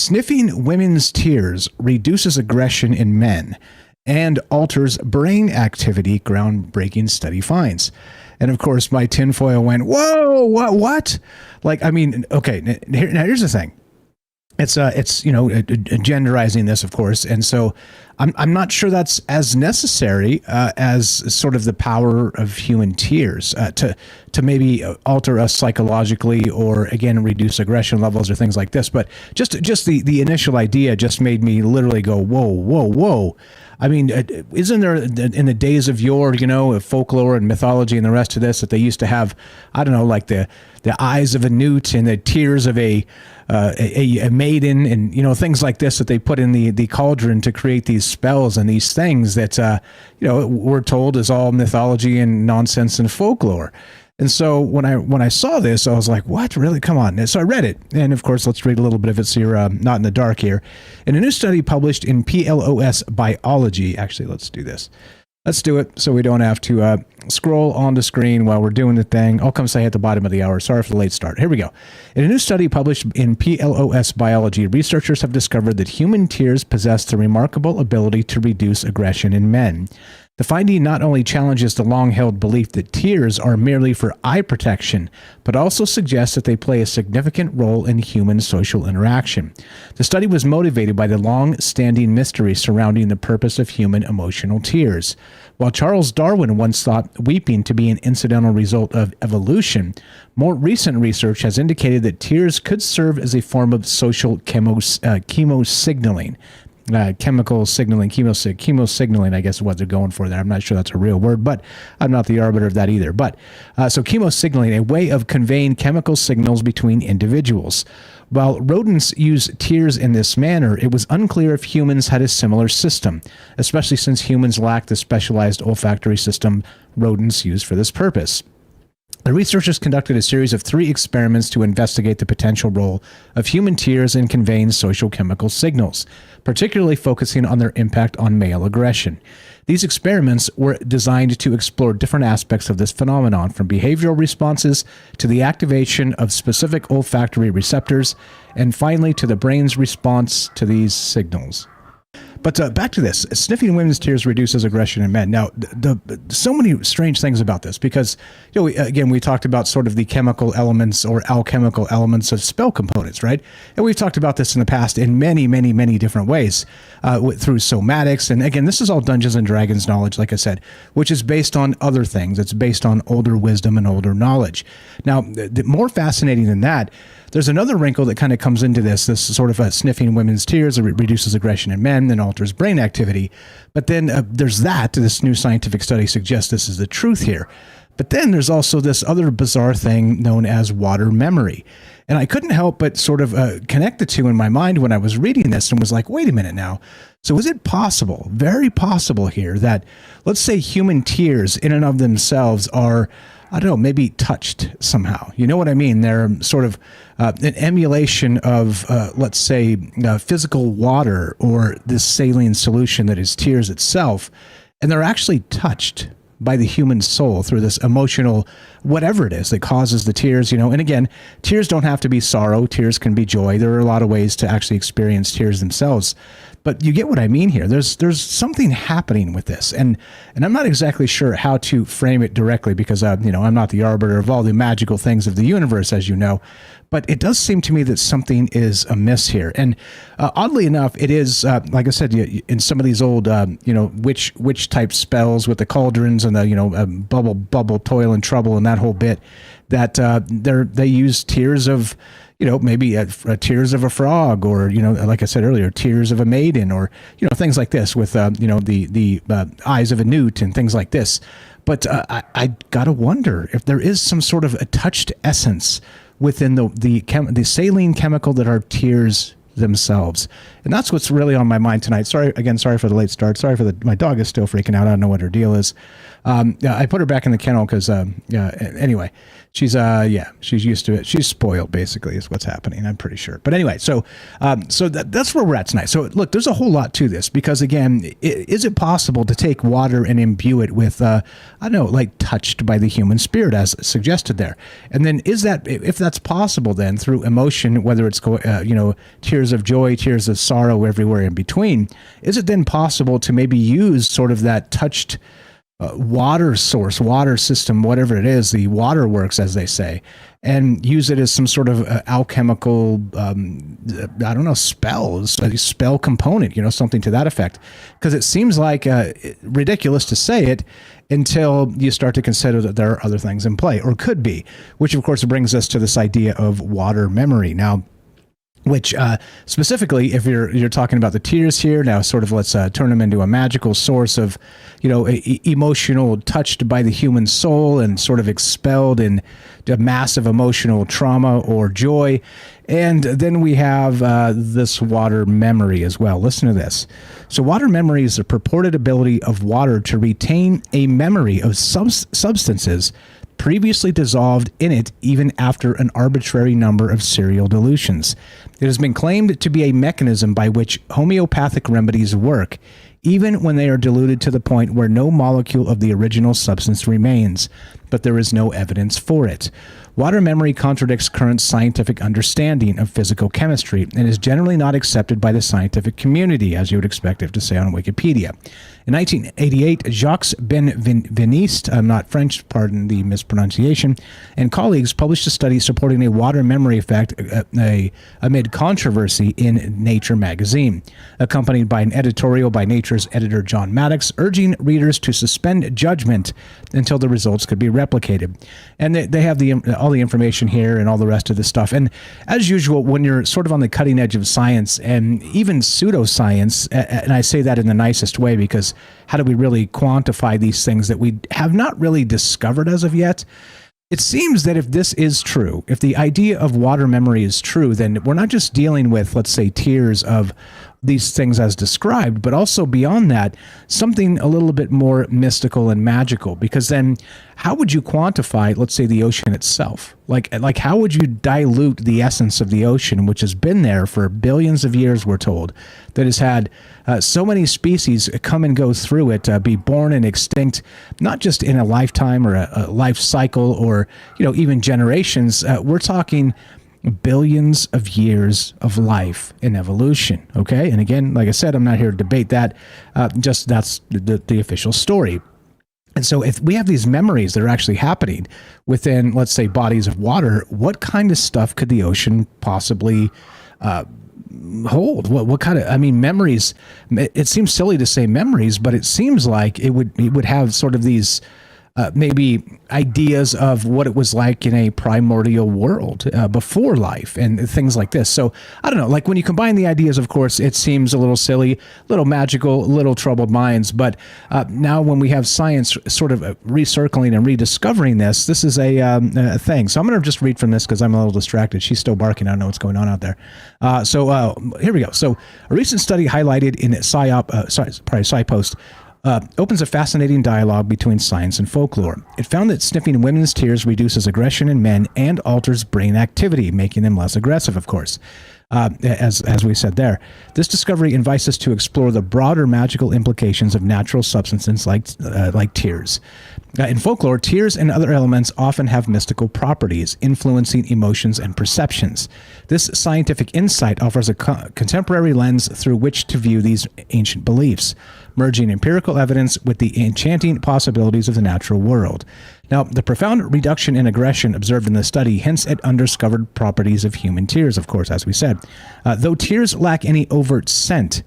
Sniffing women's tears reduces aggression in men and alters brain activity, groundbreaking study finds. And of course, my tinfoil went, whoa, what? Like, I mean, okay, now here's the thing. It's genderizing this, of course. And so I'm not sure that's as necessary as sort of the power of human tears to maybe alter us psychologically or, again, reduce aggression levels or things like this. But just the initial idea just made me literally go, whoa. I mean, isn't there in the days of yore, of folklore and mythology and the rest of this, that they used to have, I don't know, like the eyes of a newt and the tears of a maiden and, things like this that they put in the cauldron to create these spells and these things that, we're told is all mythology and nonsense and folklore. And so when I saw this, I was like, what? Really? Come on. And so I read it. And of course, let's read a little bit of it so you're not in the dark here. In a new study published in PLOS Biology, actually, let's do this. Let's do it so we don't have to scroll on the screen while we're doing the thing. I'll come say at the bottom of the hour. Sorry for the late start. Here we go. In a new study published in PLOS Biology, researchers have discovered that human tears possess the remarkable ability to reduce aggression in men. The finding not only challenges the long-held belief that tears are merely for eye protection, but also suggests that they play a significant role in human social interaction. The study was motivated by the long-standing mystery surrounding the purpose of human emotional tears. While Charles Darwin once thought weeping to be an incidental result of evolution, more recent research has indicated that tears could serve as a form of social chemosignaling. Chemical signaling, chemosignaling, I guess is what they're going for there. I'm not sure that's a real word, but I'm not the arbiter of that either. But so chemosignaling, a way of conveying chemical signals between individuals. While rodents use tears in this manner, it was unclear if humans had a similar system, especially since humans lack the specialized olfactory system rodents use for this purpose. The researchers conducted a series of 3 experiments to investigate the potential role of human tears in conveying social chemical signals, particularly focusing on their impact on male aggression. These experiments were designed to explore different aspects of this phenomenon, from behavioral responses to the activation of specific olfactory receptors, and finally to the brain's response to these signals. But back to this, sniffing women's tears reduces aggression in men. Now, so many strange things about this because, we talked about sort of the chemical elements or alchemical elements of spell components, right? And we've talked about this in the past in many, many, many different ways through somatics. And again, this is all Dungeons and Dragons knowledge, like I said, which is based on other things. It's based on older wisdom and older knowledge. Now, more fascinating than that, there's another wrinkle that kind of comes into this sort of sniffing women's tears reduces aggression in men and alters brain activity. But then there's this new scientific study suggests this is the truth here. But then there's also this other bizarre thing known as water memory. And I couldn't help but sort of connect the two in my mind when I was reading this and was like, wait a minute now. So is it possible, very possible here, that let's say human tears in and of themselves are, I don't know, maybe touched somehow. You know what I mean? They're sort of an emulation of, let's say, physical water or this saline solution that is tears itself. And they're actually touched by the human soul through this emotional, whatever it is that causes the tears, And again, tears don't have to be sorrow. Tears can be joy. There are a lot of ways to actually experience tears themselves. But you get what I mean here. There's something happening with this, and I'm not exactly sure how to frame it directly because I'm not the arbiter of all the magical things of the universe, as you know. But it does seem to me that something is amiss here, and oddly enough, it is like I said in some of these old witch type spells with the cauldrons and the bubble toil and trouble and that whole bit that they use tears of. Maybe tears of a frog or, like I said earlier, tears of a maiden or, things like this with, the eyes of a newt and things like this. But I got to wonder if there is some sort of a touched essence within the saline chemical that are tears themselves. And that's what's really on my mind tonight. Sorry for the late start. Sorry for my dog is still freaking out. I don't know what her deal is. I put her back in the kennel because, anyway, she's used to it. She's spoiled, basically, is what's happening. I'm pretty sure. But anyway, so that's where we're at tonight. So look, there's a whole lot to this because, again, is it possible to take water and imbue it with, I don't know, like touched by the human spirit, as suggested there? And then is that, if that's possible, then through emotion, whether it's tears of joy, tears of sorrow, everywhere in between, is it then possible to maybe use sort of that touched water source, water system, whatever it is, the water works, as they say, and use it as some sort of alchemical, spell component, something to that effect? Because it seems like ridiculous to say it until you start to consider that there are other things in play, or could be, which of course brings us to this idea of water memory. Now, which specifically, if you're talking about the tears here, now sort of let's turn them into a magical source of, emotional, touched by the human soul and sort of expelled in a massive emotional trauma or joy. And then we have this water memory as well. Listen to this. So water memory is the purported ability of water to retain a memory of substances previously dissolved in it, even after an arbitrary number of serial dilutions. It has been claimed to be a mechanism by which homeopathic remedies work, even when they are diluted to the point where no molecule of the original substance remains, but there is no evidence for it. Water memory contradicts current scientific understanding of physical chemistry and is generally not accepted by the scientific community, as you would expect it to say on Wikipedia. In 1988, Jacques Benveniste, I'm not French, pardon the mispronunciation, and colleagues published a study supporting a water memory effect amid controversy in Nature magazine, accompanied by an editorial by Nature's editor John Maddox, urging readers to suspend judgment until the results could be replicated. And they have all the information here and all the rest of the stuff. And as usual, when you're sort of on the cutting edge of science and even pseudoscience, and I say that in the nicest way because how do we really quantify these things that we have not really discovered as of yet? It seems that if this is true, if the idea of water memory is true, then we're not just dealing with, let's say, tears of these things as described, but also beyond that, something a little bit more mystical and magical. Because then how would you quantify, let's say, the ocean itself? Like how would you dilute the essence of the ocean, which has been there for billions of years, we're told, that has had so many species come and go through it, be born and extinct, not just in a lifetime or a life cycle or, even generations. We're talking billions of years of life in evolution. Okay. And again, like I said, I'm not here to debate that. Just that's the official story. And so if we have these memories that are actually happening within, let's say, bodies of water, what kind of stuff could the ocean possibly hold? What kind of, memories? It seems silly to say memories, but it seems like it would have sort of these maybe ideas of what it was like in a primordial world before life and things like this. So I don't know, like when you combine the ideas, of course, it seems a little silly, a little magical, a little troubled minds. But now when we have science sort of recircling and rediscovering this is a thing. So I'm going to just read from this because I'm a little distracted. She's still barking. I don't know what's going on out there. So here we go. So a recent study highlighted in SciPost opens a fascinating dialogue between science and folklore. It found that sniffing women's tears reduces aggression in men and alters brain activity, making them less aggressive, of course. As we said there, this discovery invites us to explore the broader magical implications of natural substances like tears. In folklore, tears and other elements often have mystical properties, influencing emotions and perceptions. This scientific insight offers a contemporary lens through which to view these ancient beliefs, merging empirical evidence with the enchanting possibilities of the natural world. Now, the profound reduction in aggression observed in the study hints at undiscovered properties of human tears, of course, as we said. Though tears lack any overt scent,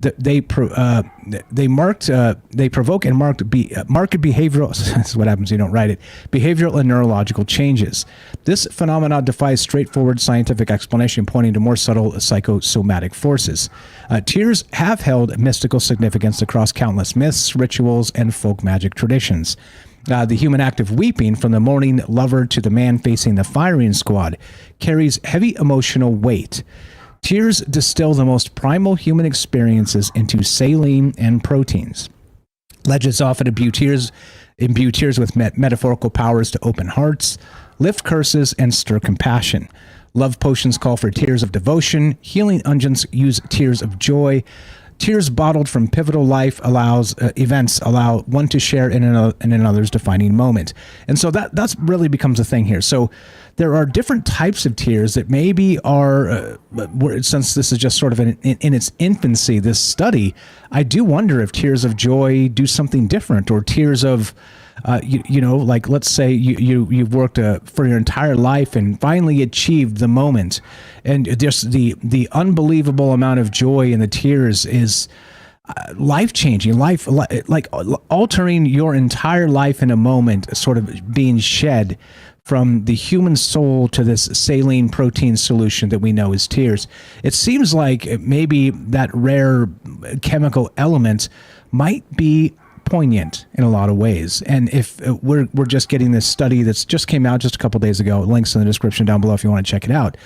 they provoke and marked behavioral. This is what happens when you don't write it. Behavioral and neurological changes. This phenomenon defies straightforward scientific explanation, pointing to more subtle psychosomatic forces. Tears have held mystical significance across countless myths, rituals, and folk magic traditions. The human act of weeping, from the mourning lover to the man facing the firing squad, carries heavy emotional weight. Tears distill the most primal human experiences into saline and proteins. Legends often imbue tears imbue tears with metaphorical powers to open hearts, lift curses, and stir compassion. Love potions call for tears of devotion. Healing unguents use tears of joy. Tears bottled from pivotal life events allow one to share in another's defining moment. And so that's really becomes a thing here. So there are different types of tears that maybe are, since this is just sort of in its infancy, this study, I do wonder if tears of joy do something different, or tears of, like let's say you've worked for your entire life and finally achieved the moment, and just the unbelievable amount of joy in the tears is life-changing, like altering your entire life in a moment, sort of being shed from the human soul to this saline protein solution that we know as tears. It seems like maybe that rare chemical element might be poignant in a lot of ways. And if we're just getting this study that's just came out just a couple days ago, links in the description down below if you want to check it out.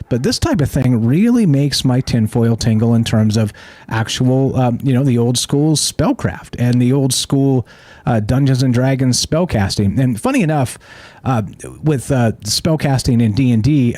But this type of thing really makes my tinfoil tingle in terms of actual, the old school spellcraft and the old school Dungeons and Dragons spellcasting. And funny enough, with spellcasting in D&D,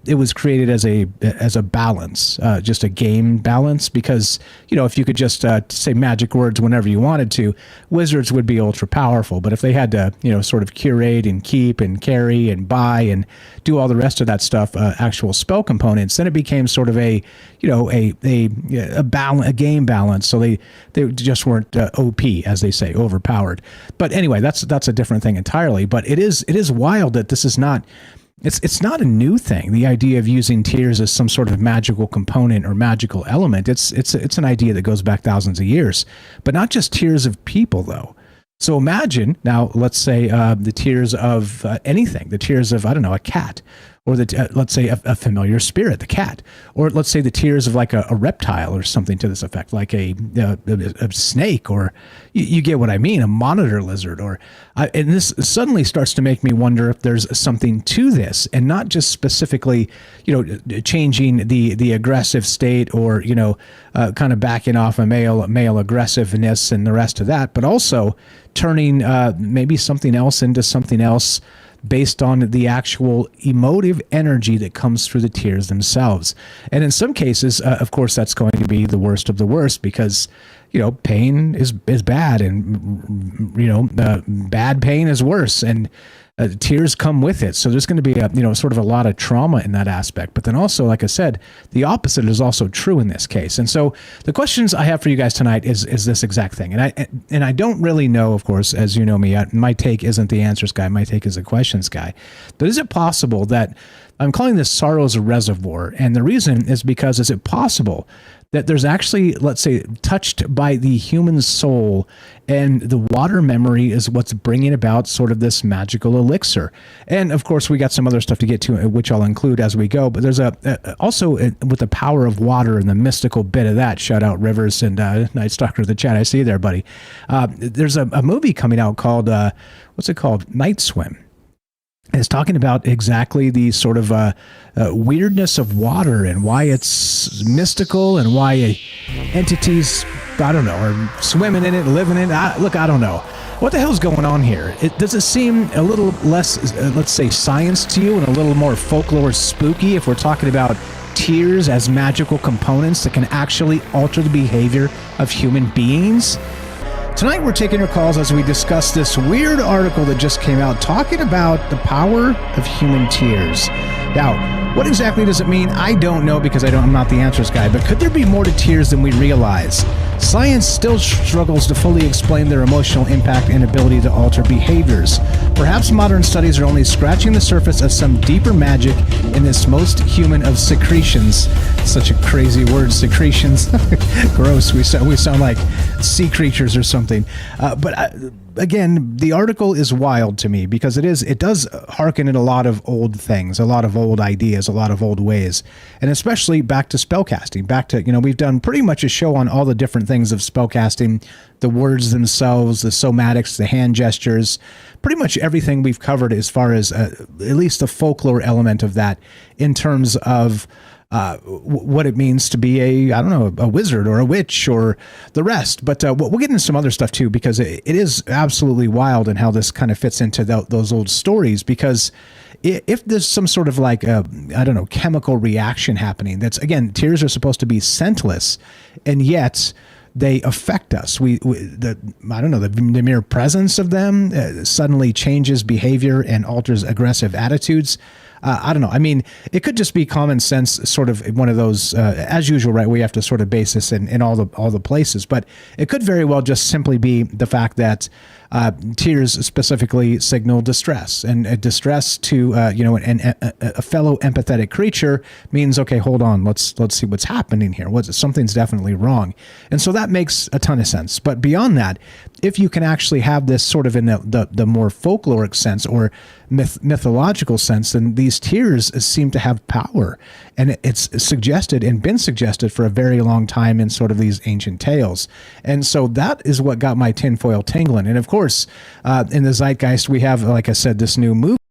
it was created as a balance, just a game balance, because if you could just say magic words whenever you wanted to, wizards would be ultra powerful. But if they had to sort of curate and keep and carry and buy and do all the rest of that stuff, actual spell components, then it became sort of a game balance. So they just weren't OP, as they say, overpowered. But anyway, that's a different thing entirely. But it is wild that this is not. It's not a new thing. The idea of using tears as some sort of magical component or magical element. It's an idea that goes back thousands of years, but not just tears of people though. So imagine now, let's say the tears of anything, the tears of, I don't know, a cat, or let's say a familiar spirit, the cat, or let's say the tears of like a reptile or something to this effect, like a snake, or you get what I mean, a monitor lizard, and this suddenly starts to make me wonder if there's something to this, and not just specifically, changing the aggressive state, or kind of backing off a male aggressiveness and the rest of that, but also turning maybe something else into something else, based on the actual emotive energy that comes through the tears themselves. And in some cases, of course, that's going to be the worst of the worst, because, pain is bad, and, bad pain is worse, and tears come with it. So there's going to be sort of a lot of trauma in that aspect. But then also, like I said, the opposite is also true in this case. And so the questions I have for you guys tonight is this exact thing. And I don't really know, of course, as you know me, my take isn't the answers guy. My take is a questions guy. But is it possible that I'm calling this sorrow's reservoir? And the reason is because, is it possible that there's actually, let's say, touched by the human soul, and the water memory is what's bringing about sort of this magical elixir? And of course, we got some other stuff to get to, which I'll include as we go. But there's also with the power of water and the mystical bit of that. Shout out Rivers and Night Stalker of the chat. I see you there, buddy. There's a movie coming out called what's it called? Night Swim. It's talking about exactly the sort of weirdness of water, and why it's mystical, and why entities, I don't know, are swimming in it, living in it. I don't know. What the hell's going on here? Does it seem a little less, let's say, science to you, and a little more folklore spooky if we're talking about tears as magical components that can actually alter the behavior of human beings? Tonight we're taking your calls as we discuss this weird article that just came out talking about the power of human tears. Now, what exactly does it mean? I don't know, because I'm not the answers guy, but could there be more to tears than we realize? Science still struggles to fully explain their emotional impact and ability to alter behaviors. Perhaps modern studies are only scratching the surface of some deeper magic in this most human of secretions. Such a crazy word, secretions. Gross. We sound like sea creatures or something. But again, the article is wild to me, because it does hearken in a lot of old things, a lot of old ideas, a lot of old ways, and especially back to spellcasting, back to, we've done pretty much a show on all the different things of spellcasting, the words themselves, the somatics, the hand gestures, pretty much everything we've covered as far as at least the folklore element of that, in terms of what it means to be I don't know, a wizard or a witch or the rest. But we'll get into some other stuff too, because it is absolutely wild and how this kind of fits into those old stories. Because if there's some sort of like, I don't know, chemical reaction happening, that's, again, tears are supposed to be scentless, and yet they affect us. I don't know, the mere presence of them suddenly changes behavior and alters aggressive attitudes. I don't know. I mean, it could just be common sense, sort of one of those, as usual, right? We have to sort of base this in all the places, but it could very well just simply be the fact that tears specifically signal distress, and distress to a fellow empathetic creature means, okay, hold on, let's see what's happening here. Something's definitely wrong, and so that makes a ton of sense. But beyond that, if you can actually have this sort of in the more folkloric sense or mythological sense, then these tears seem to have power, and it's suggested and been suggested for a very long time in sort of these ancient tales. And so that is what got my tinfoil tingling. And of course, in the zeitgeist, we have, like I said, this new movie